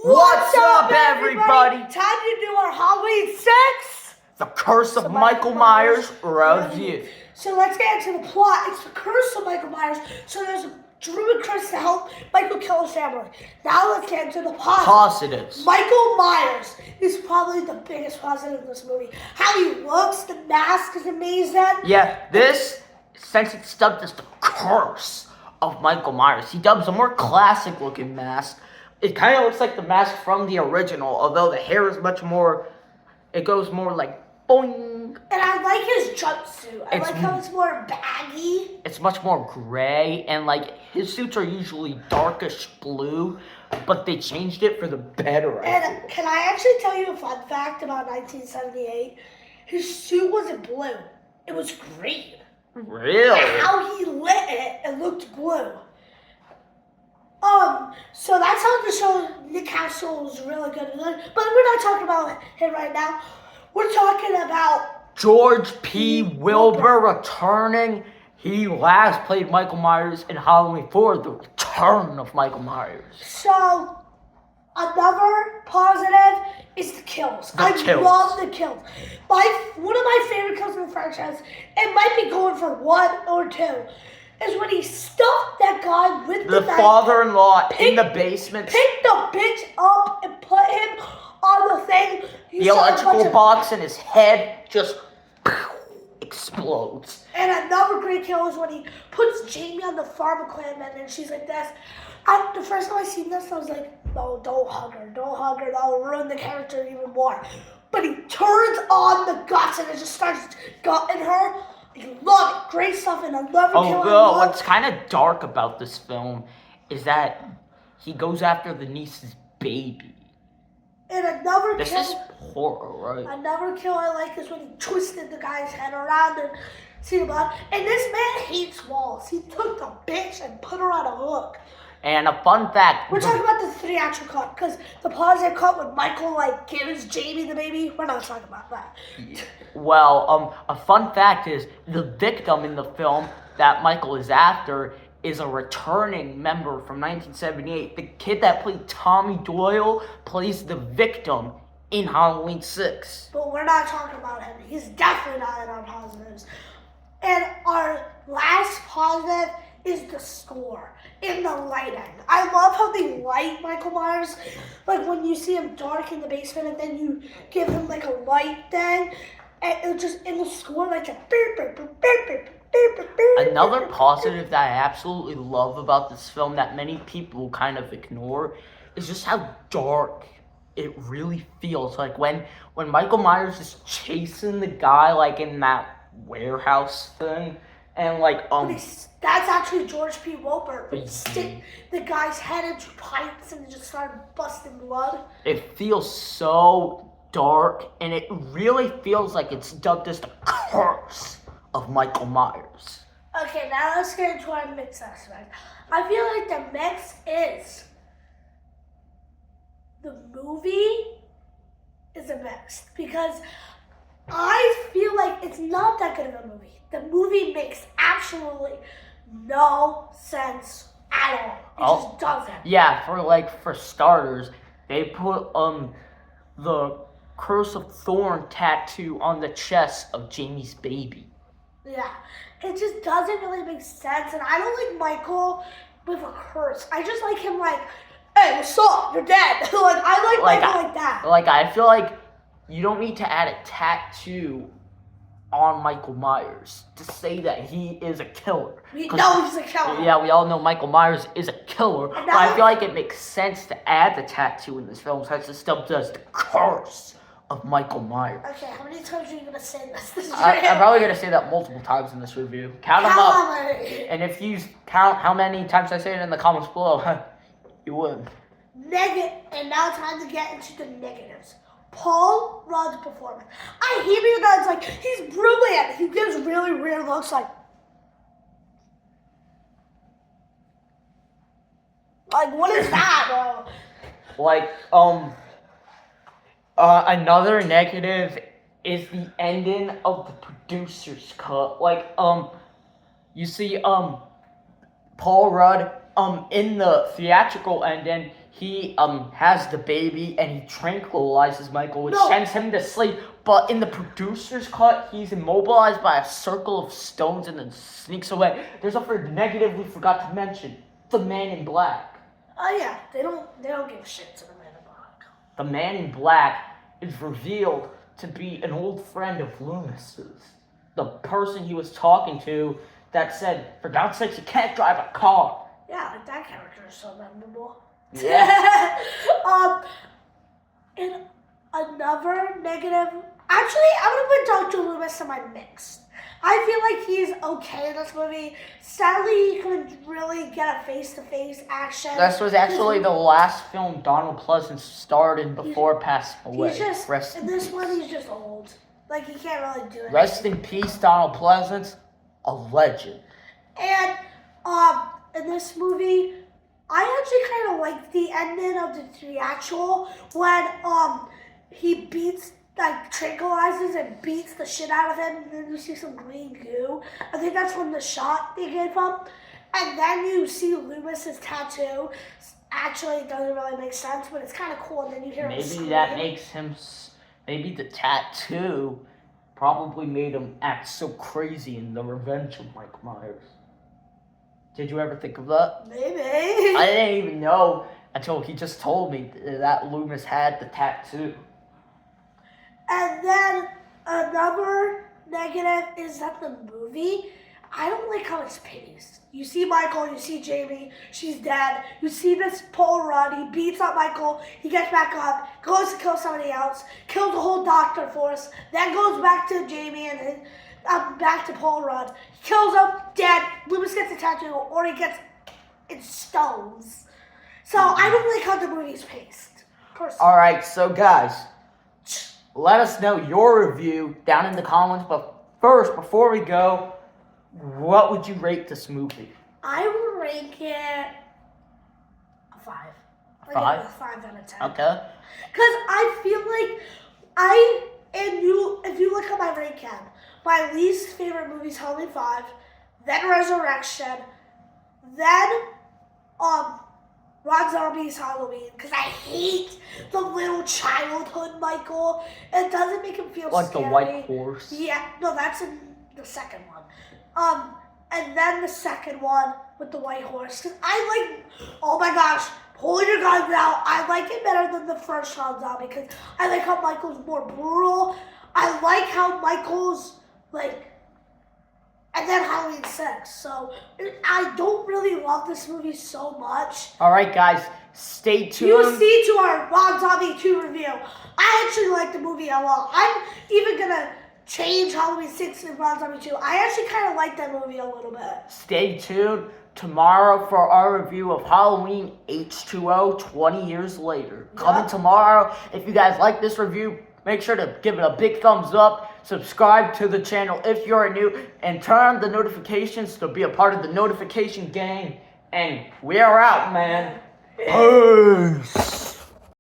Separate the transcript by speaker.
Speaker 1: What's up, everybody?
Speaker 2: Time to do our Halloween 6.
Speaker 1: The Curse of Michael Myers review.
Speaker 2: So let's get into the plot. It's the Curse of Michael Myers. So there's Drew and Chris to help Michael kill his family. Now let's get into the
Speaker 1: Positives.
Speaker 2: Michael Myers is probably the biggest positive in this movie. How he looks, the mask is amazing.
Speaker 1: Yeah, this, since it's dubbed as the Curse of Michael Myers, he dubs a more classic looking mask. It kind of looks like the mask from the original, although the hair is much more, it goes more like boing.
Speaker 2: And I like his jumpsuit. I like how it's more baggy.
Speaker 1: It's much more gray, and like his suits are usually darkish blue, but they changed it for the better.
Speaker 2: And can I actually tell you a fun fact about 1978? His suit wasn't blue. It was green.
Speaker 1: Really?
Speaker 2: And how he lit it, it looked blue. So that's how the show Nick Castle was really good. But we're not talking about him right now. We're talking about
Speaker 1: George P. Wilbur returning. He last played Michael Myers in Halloween 4, The Return of Michael Myers.
Speaker 2: So another positive is the kills. I love the kills. One of my favorite kills in the franchise, it might be going for 1 or 2, is when he stuffed that guy with the knife,
Speaker 1: father-in-law in the basement.
Speaker 2: Picked the bitch up and put him on the thing.
Speaker 1: The electrical box in his head just explodes.
Speaker 2: And another great kill is when he puts Jamie on the pharmaclam and she's like this. The first time I seen this, I was like, no, don't hug her. Don't hug her. That'll ruin the character even more. But he turns on the guts and it just starts gutting her. You love it. Great stuff and another kill.
Speaker 1: Although, what's kind of dark about this film is that he goes after the niece's baby.
Speaker 2: And another
Speaker 1: this
Speaker 2: kill.
Speaker 1: This is horror, right?
Speaker 2: Another kill I like is when he twisted the guy's head around and see the blood. And this man hates walls. He took the bitch and put her on a hook.
Speaker 1: And a fun fact.
Speaker 2: We're talking about the theatrical cut, because the positive cut when Michael gives Jamie the baby, we're not talking about that.
Speaker 1: Well, a fun fact is the victim in the film that Michael is after is a returning member from 1978. The kid that played Tommy Doyle plays the victim in Halloween 6.
Speaker 2: But we're not talking about him. He's definitely not in our positives. And our last positive is the score and the lighting. I love how they light Michael Myers. Like when you see him dark in the basement and then you give him like a light thing. And it just in the score like a beep, beep, beep, beep, beep, beep, beep, beep. Another
Speaker 1: positive that I absolutely love about this film that many people kind of ignore is just how dark it really feels. Like when Michael Myers is chasing the guy like in that warehouse thing. And
Speaker 2: that's actually George P. Wilbur. He stick the guy's head into pipes and just started busting blood.
Speaker 1: It feels so dark, and it really feels like it's dubbed as the Curse of Michael Myers.
Speaker 2: Okay, now let's get into our mix aspect. I feel like the mix is the movie is a mix because I feel like it's not that good of a movie. The movie makes absolutely no sense at all. It just doesn't.
Speaker 1: Yeah, for starters, they put the Curse of Thorn tattoo on the chest of Jamie's baby.
Speaker 2: Yeah, it just doesn't really make sense, and I don't like Michael with a curse. I just like him hey, what's up? You're dead. I like Michael like that.
Speaker 1: I feel like you don't need to add a tattoo on Michael Myers to say that he is a killer.
Speaker 2: We know he's a killer.
Speaker 1: Yeah, we all know Michael Myers is a killer. But I feel like it makes sense to add the tattoo in this film since it still does the Curse of Michael Myers.
Speaker 2: Okay, how many times are you going to say this?
Speaker 1: I'm probably going to say that multiple times in this review. Count them up. And if you count how many times I say it in the comments below, you would.
Speaker 2: And now time to get into the negatives. Paul Rudd's performance. I hate it that he's brilliant. He gives really weird looks what is that, bro?
Speaker 1: Another negative is the ending of the producer's cut. You see, Paul Rudd, in the theatrical ending, he has the baby and he tranquilizes Michael, which
Speaker 2: No.
Speaker 1: sends him to sleep. But in the producer's cut, he's immobilized by a circle of stones and then sneaks away. There's a negative we forgot to mention: the Man in Black.
Speaker 2: Oh yeah, they don't give a shit to the Man in Black.
Speaker 1: The Man in Black is revealed to be an old friend of Loomis's. The person he was talking to that said, "For God's sakes, you can't drive a car."
Speaker 2: Yeah, like that character is so memorable.
Speaker 1: Yeah.
Speaker 2: And another negative. Actually, I'm gonna put Dr. Loomis in my mix. I feel like he's okay in this movie. Sadly, he couldn't really get a face-to-face action.
Speaker 1: This was actually the last film Donald Pleasance starred in before passing away.
Speaker 2: He's just
Speaker 1: Rest
Speaker 2: in this one. He's just old. Like he can't really do it.
Speaker 1: Rest in peace, Donald Pleasance, a legend.
Speaker 2: And in this movie, I actually kind of like the ending of the theatrical when he beats, like, tranquilizes and beats the shit out of him, and then you see some green goo. I think that's from the shot they gave him. And then you see Loomis's tattoo. Actually, it doesn't really make sense, but it's kind of cool. And then you hear him
Speaker 1: Maybe
Speaker 2: scream.
Speaker 1: that makes him. Maybe the tattoo probably made him act so crazy in The Revenge of Mike Myers. Did you ever think of that?
Speaker 2: Maybe.
Speaker 1: I didn't even know until he just told me that Loomis had the tattoo.
Speaker 2: And then another negative is that the movie, I don't like how it's paced. You see Michael, you see Jamie, she's dead. You see this Paul Rudd, he beats up Michael, he gets back up, goes to kill somebody else, kills the whole doctor force, then goes back to Jamie and back to Paul Rudd. He kills him, dead. Loomis gets a tattoo, or he gets in stones. So I don't like how the movie's paced, personally.
Speaker 1: Alright, so guys, let us know your review down in the comments. But first, before we go, what would you rate this movie?
Speaker 2: I would rank it a 5. Like
Speaker 1: 5?
Speaker 2: A 5 out of 10.
Speaker 1: Okay.
Speaker 2: Because I feel like if you look at my rank card, my least favorite movie is Halloween 5, then Resurrection, then Rob Zombie's Halloween, because I hate the little childhood Michael. It doesn't make him feel
Speaker 1: Like
Speaker 2: scary.
Speaker 1: the white horse.
Speaker 2: Yeah, no, that's in the second one. And then the second one with the white horse. Cause I like, oh my gosh, pull your guns out. I like it better than the first Rob Zombie because I like how Michael's more brutal. I like how Michael's like, and then Halloween 6. So I don't really love this movie so much.
Speaker 1: Alright, guys, stay tuned.
Speaker 2: You see to our Rob Zombie 2 review. I actually like the movie a lot. I'm even gonna change Halloween 6 and Rob Zombie 2. I actually kind of like that movie a little bit.
Speaker 1: Stay tuned tomorrow for our review of Halloween H2O 20 years later. Coming tomorrow. If you guys like this review, make sure to give it a big thumbs up. Subscribe to the channel if you're new. And turn on the notifications to be a part of the notification gang. And we are out, man. Peace.